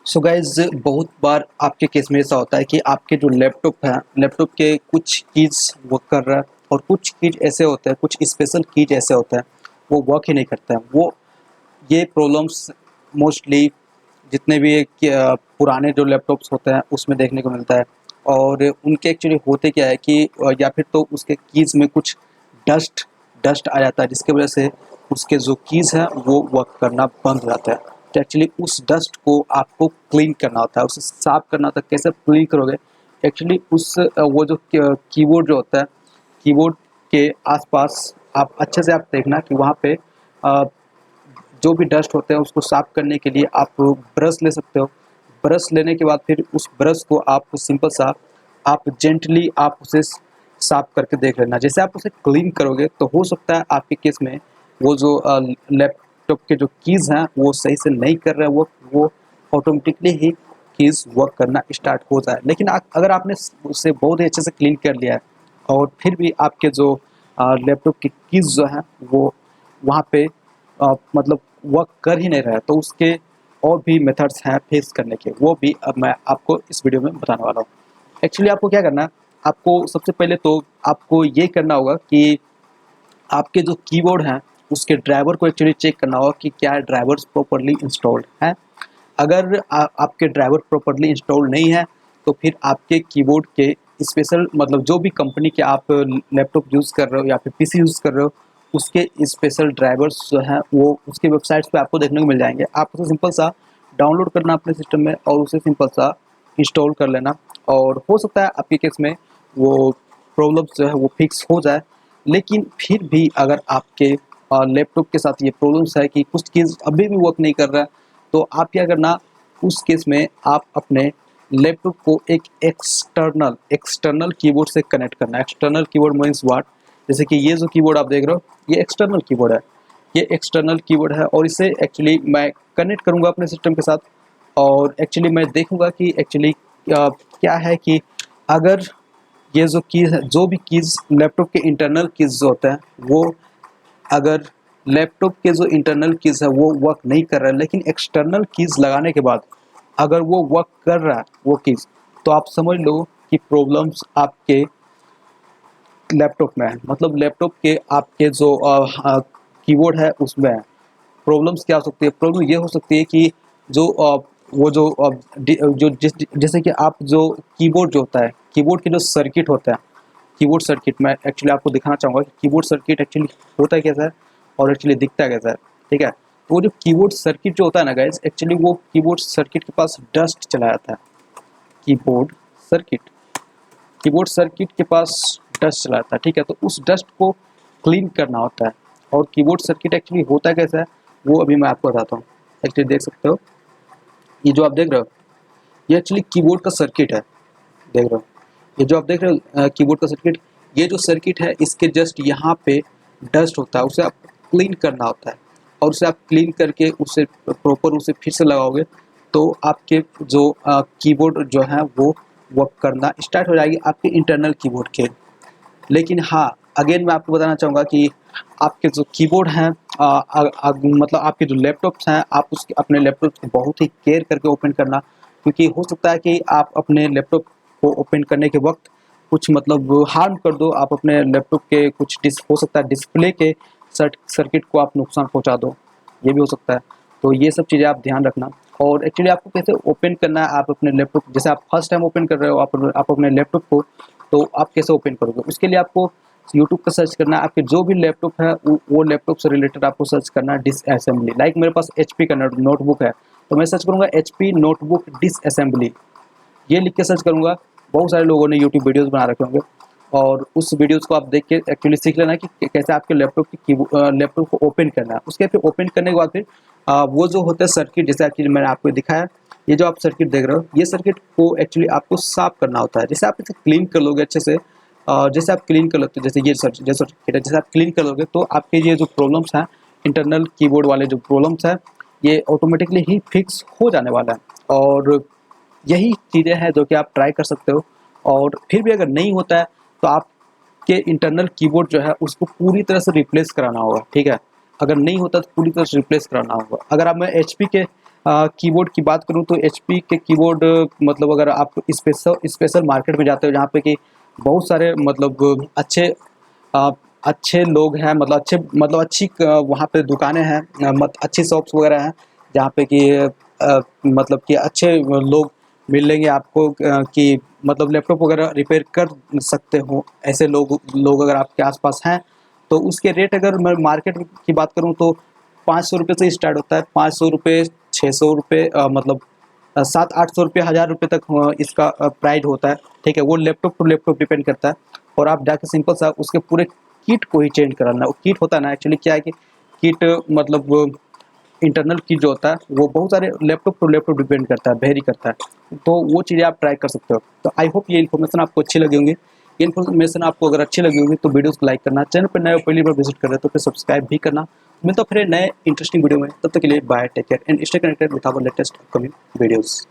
So guys बहुत बार आपके case में ऐसा होता है कि आपके जो लैपटॉप है, लैपटॉप के कुछ कीज वर्क कर रहा है और कुछ कीज ऐसे होते हैं, कुछ स्पेशल कीज ऐसे होते हैं वो वर्क ही नहीं करते हैं। ये प्रॉब्लम्स मोस्टली जितने भी पुराने जो लैपटॉप्स होते हैं उसमें देखने को मिलता है। और उनके एक्चुअली होते क्या है कि या फिर तो उसके कीज़ में कुछ डस्ट डस्ट आ जाता है, जिसकी वजह से उसके जो कीज़ हैं वो वर्क करना बंद हो जाता है। तो एक्चुअली उस डस्ट को आपको क्लीन करना होता है, उसे साफ करना होता है। कैसे क्लीन करोगे? एक्चुअली उस वो जो कीबोर्ड जो होता है, कीबोर्ड के आसपास आप अच्छे से आप देखना कि वहाँ पे जो भी डस्ट होते हैं उसको साफ करने के लिए आप ब्रश ले सकते हो। ब्रश लेने के बाद फिर उस ब्रश को आप सिंपल सा आप जेंटली आप उसे साफ करके देख लेना। जैसे आप उसे क्लीन करोगे तो हो सकता है आपके केस में वो जो लैपटॉप के जो कीज़ हैं वो सही से नहीं कर रहे हैं, वो ऑटोमेटिकली ही कीज़ वर्क करना स्टार्ट हो जाए। लेकिन अगर आपने उसे बहुत ही अच्छे से क्लीन कर लिया है और फिर भी आपके जो लैपटॉप की कीज़ जो हैं वो वहाँ पे मतलब वर्क कर ही नहीं रहा है, तो उसके और भी मेथड्स हैं फेस करने के, वो भी अब मैं आपको इस वीडियो में बताने वाला हूँ। एक्चुअली आपको क्या करना है, आपको सबसे पहले तो आपको ये करना होगा कि आपके जो कीबोर्ड हैं उसके ड्राइवर को एक्चुअली चेक करना होगा कि क्या ड्राइवर्स प्रॉपर्ली इंस्टॉल्ड हैं। अगर आपके ड्राइवर प्रॉपर्ली इंस्टॉल नहीं है तो फिर आपके कीबोर्ड के स्पेशल मतलब जो भी कंपनी के आप लैपटॉप यूज़ कर रहे हो या फिर पीसी यूज़ कर रहे हो उसके स्पेशल ड्राइवर्स जो हैं वो उसके वेबसाइट्स पे आपको देखने को मिल जाएंगे। आप उसे सिंपल सा डाउनलोड करना अपने सिस्टम में और उसे सिंपल सा इंस्टॉल कर लेना। और हो सकता है आपके केस में वो प्रॉब्लम्स जो है वो फिक्स हो जाए। लेकिन फिर भी अगर आपके लैपटॉप के साथ ये प्रॉब्लम्स है कि कुछ चीज़ अभी भी वर्क नहीं कर रहा है, तो आप क्या करना, उस केस में आप अपने लैपटॉप को एक एक्सटर्नल कीबोर्ड से कनेक्ट करना। External keyboard means what? जैसे कि ये जो कीबोर्ड आप देख रहे हो ये एक्सटर्नल कीबोर्ड है, ये एक्सटर्नल कीबोर्ड है और इसे एक्चुअली मैं कनेक्ट करूँगा अपने सिस्टम के साथ। और एक्चुअली मैं देखूँगा कि एक्चुअली क्या है कि अगर ये जो कीज़ है, जो भी कीज़ लैपटॉप के इंटरनल कीज़ जो होते हैं वो अगर लैपटॉप के जो इंटरनल कीज़ है वो वर्क नहीं कर रहा है, लेकिन एक्सटर्नल कीज़ लगाने के बाद अगर वो वर्क कर रहा है वो कीज़, तो आप समझ लो कि प्रॉब्लम्स आपके लैपटॉप में है। मतलब लैपटॉप के आपके जो कीबोर्ड है उसमें है। प्रॉब्लम्स क्या हो सकती है? प्रॉब्लम ये हो सकती है कि जो वो जो जो जैसे कि आप जो कीबोर्ड जो होता है, कीबोर्ड के जो सर्किट होता है, कीबोर्ड सर्किट मैं एक्चुअली आपको दिखाना चाहूँगा कि कीबोर्ड सर्किट एक्चुअली होता है कैसा है और एक्चुअली दिखता है कैसा है, ठीक है? तो वो जो कीबोर्ड सर्किट जो होता है ना गाइस, एक्चुअली वो कीबोर्ड सर्किट के पास डस्ट चला जाता है। कीबोर्ड सर्किट कीबोर्ड सर्किट के पास डस्ट चला जाता है, ठीक है? तो उस डस्ट को क्लीन करना होता है। और कीबोर्ड सर्किट एक्चुअली होता कैसा है वो अभी मैं आपको बताता हूँ। एक्चुअली देख सकते हो, ये जो आप देख रहे हो ये एक्चुअली कीबोर्ड का सर्किट है। देख रहे हो, ये जो आप देख रहे हो कीबोर्ड का सर्किट, ये जो सर्किट है इसके जस्ट यहाँ पे डस्ट होता है, उसे आप क्लीन करना होता है। और उसे आप क्लीन करके उसे प्रॉपर उसे फिर से लगाओगे तो आपके जो कीबोर्ड जो है वो वर्क करना स्टार्ट हो जाएगी आपके इंटरनल कीबोर्ड के। लेकिन हाँ, अगेन मैं आपको बताना चाहूँगा कि आपके जो कीबोर्ड हैं मतलब आपके जो लैपटॉप्स हैं आप उसके अपने लैपटॉप को बहुत ही केयर करके ओपन करना। क्योंकि हो सकता है कि आप अपने लैपटॉप को ओपन करने के वक्त कुछ मतलब हार्म कर दो, आप अपने लैपटॉप के कुछ हो सकता है डिस्प्ले के सर्किट को आप नुकसान पहुंचा दो, ये भी हो सकता है। तो ये सब चीज़ें आप ध्यान रखना। और एक्चुअली आपको कैसे ओपन करना है, आप अपने लैपटॉप जैसे आप फर्स्ट टाइम ओपन कर रहे हो आप अपने लैपटॉप को, तो आप कैसे ओपन करोगे? उसके लिए आपको यूट्यूब पर सर्च करना है, आपके जो भी लैपटॉप है वो लैपटॉप से रिलेटेड आपको सर्च करना है डिसअसेंबली। लाइक मेरे पास एचपी का नोटबुक है तो मैं सर्च करूँगा एचपी नोटबुक डिसअसेंबली, ये लिख के सर्च करूँगा। बहुत सारे लोगों ने यूट्यूब वीडियोस बना रखे होंगे और उस वीडियोस को आप देख के एक्चुअली सीख लेना कि कैसे आपके लैपटॉप को ओपन करना है। उसके फिर ओपन करने के बाद फिर वो जो होता है सर्किट, जैसे एक्चुअली मैंने आपको दिखाया, ये जो आप सर्किट देख रहे हो ये सर्किट को एक्चुअली आपको साफ करना होता है। जैसे आप इसे क्लीन कर लोगे अच्छे से, जैसे आप क्लीन कर लेते हो, जैसे ये सर्किट है, जैसे आप क्लीन कर लोगे तो आपके ये जो प्रॉब्लम्स हैं इंटरनल कीबोर्ड वाले जो प्रॉब्लम्स हैं ये ऑटोमेटिकली ही फिक्स हो जाने वाला है। और यही चीज़ें हैं जो कि आप ट्राई कर सकते हो। और फिर भी अगर नहीं होता है तो आपके इंटरनल कीबोर्ड जो है उसको पूरी तरह से रिप्लेस कराना होगा, ठीक है? अगर नहीं होता तो पूरी तरह से रिप्लेस कराना होगा। अगर आप मैं एचपी के कीबोर्ड की बात करूँ तो एचपी के कीबोर्ड मतलब अगर आप स्पेशल मार्केट में जाते हो जहाँ पे कि बहुत सारे मतलब अ, अच्छे लोग हैं, मतलब अच्छी वहाँ पे दुकानें हैं, अच्छी शॉप्स वगैरह हैं जहाँ पे कि मतलब कि अच्छे लोग मिलेंगे आपको कि मतलब लैपटॉप वगैरह रिपेयर कर सकते हो। ऐसे लोग अगर आपके आसपास हैं तो उसके रेट अगर मैं मार्केट की बात करूँ तो 500 रुपये से स्टार्ट होता है। 500 रुपये, 600 रुपये, मतलब 700-800 रुपये, 1000 रुपये तक इसका प्राइस होता है। ठीक है, वो लैपटॉप टू लैपटॉप डिपेंड करता है। और आप जाके सिंपल सा उसके पूरे किट को ही चेंज कराना। वो किट होता है ना, एक्चुअली क्या है कि किट मतलब इंटरनल किट जो होता है वो बहुत सारे लैपटॉप टू लैपटॉप डिपेंड करता है, वेरी करता है। तो वो चीज़ें आप ट्राई कर सकते हो। तो आई होप ये इन्फॉर्मेशन आपको अच्छी लगी होंगी। ये इन्फॉर्मेशन आपको अगर अच्छी लगी होगी तो वीडियोस को लाइक करना, चैनल पर नए पहली बार विजिट कर रहे हो तो फिर सब्सक्राइब भी करना। मिलता हूं फिर नए इंटरेस्टिंग वीडियो में, तब तक के लिए bye, take care and stay connected with our latest upcoming videos.